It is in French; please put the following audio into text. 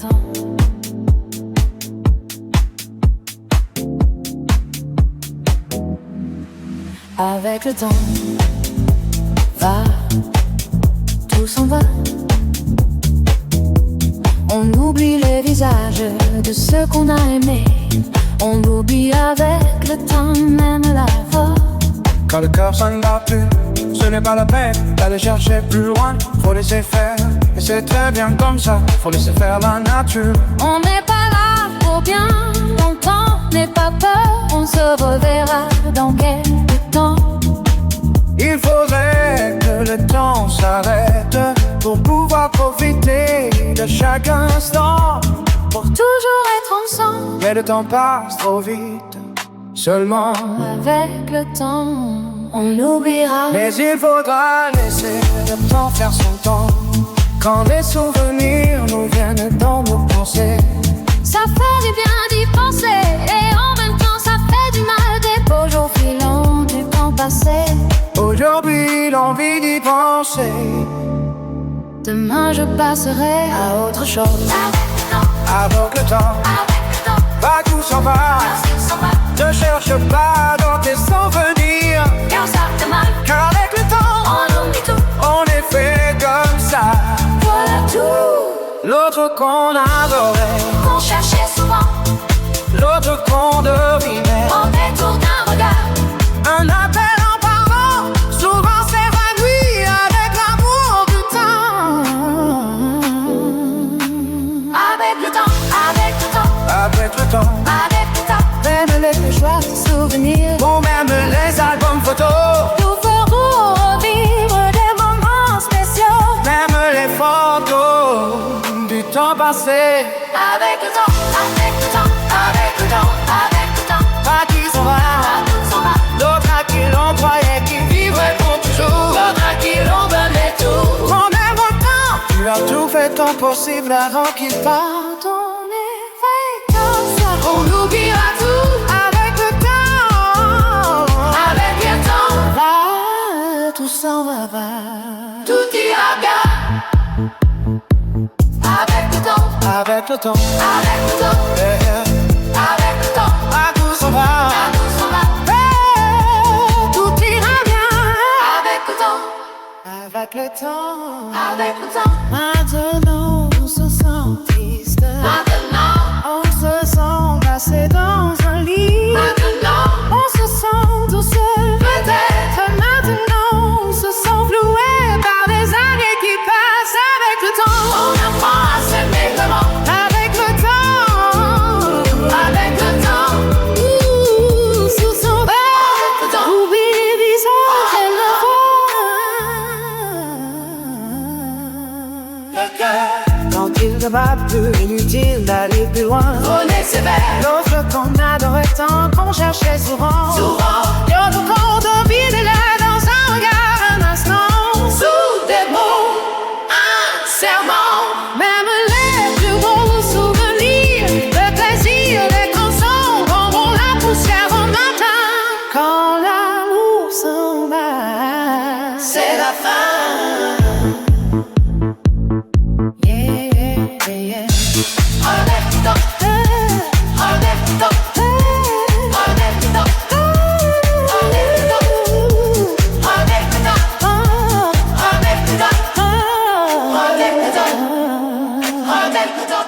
temps. Avec le temps, tout s'en va. On oublie les visages de ceux qu'on a aimés. On oublie avec le temps, même la voix. Quand le cœur ça ne va plus, ce n'est pas la peine d'aller chercher plus loin. Faut laisser faire, et c'est très bien comme ça. Faut laisser faire la nature. On n'est pas là pour bien longtemps. N'aie pas peur, on se reverra dans quelques temps. Il faudrait que le temps s'arrête pour pouvoir profiter de chaque instant. Pour toujours être ensemble, Mais le temps passe trop vite. Seulement avec le temps, on oubliera. mais il faudra laisser le temps faire son temps. Quand les souvenirs nous viennent dans nos pensées, Ça fait du bien d'y penser, et en même temps ça fait du mal. Des beaux jours filants du temps passé. aujourd'hui l'envie d'y penser. Demain je passerai à autre chose. Avec le temps, va tout s'en va. Ne cherche pas dans tes souvenirs, Car ça fait mal, car avec le temps, on oublie tout. on est fait comme ça. Voilà tout L'autre qu'on adorait, qu'on cherchait souvent, l'autre qu'on devinait. en détour d'un regard. Un appel en parlant, souvent s'évanouit avec l'amour du temps. Avec le temps, avec le temps, Avec le temps, avec le temps, même les plus joyeux souvenirs ou même les albums photos, nous feront revivre des moments spéciaux. même les photos du temps passé. Avec le temps, avec le temps, avec le temps, avec le temps, Pas qui s'en va, tout s'en va. l'autre à qui l'on croyait qu'il vivrait pour toujours. L'autre à qui l'on donnait tout. En même temps, tu as tout fait ton possible avant qu'il parte. On est fait comme ça. On oubliera tout avec le temps. Avec le temps, Tout s'en va. tout ira bien. Avec le temps, Avec le temps, avec le temps, yeah. avec le temps, Tout s'en va. tout s'en va. Tout ira bien. Avec le temps, Avec le temps. avec le temps. Maintenant, on se sent triste. Maintenant, On se sent passé dans un lit. maintenant, On se sent tout seul. peut-être. Maintenant, on se sent floué par les années qui passent. Avec le temps. On apprend à s'aimer vraiment. Avec le temps. Avec le temps, Sous son avec le temps. oublie les visages et la voix. Le cœur, Quand il ne va plus, inutile d'aller plus loin. on est sévère. L'autre qu'on adorait tant, qu'on cherchait souvent. Souvent, L'autre qu'on devine là dans un regard, un instant. sous des mots, un serment. Même les plus beaux souvenirs, le plaisir, les chansons, auront la poussière en matin. Quand l'amour s'en va, C'est la fin. yeah, yeah, yeah. Avec le temps, avec le temps, avec le temps, avec le temps, avec le temps, avec le temps, avec le temps, avec le temps.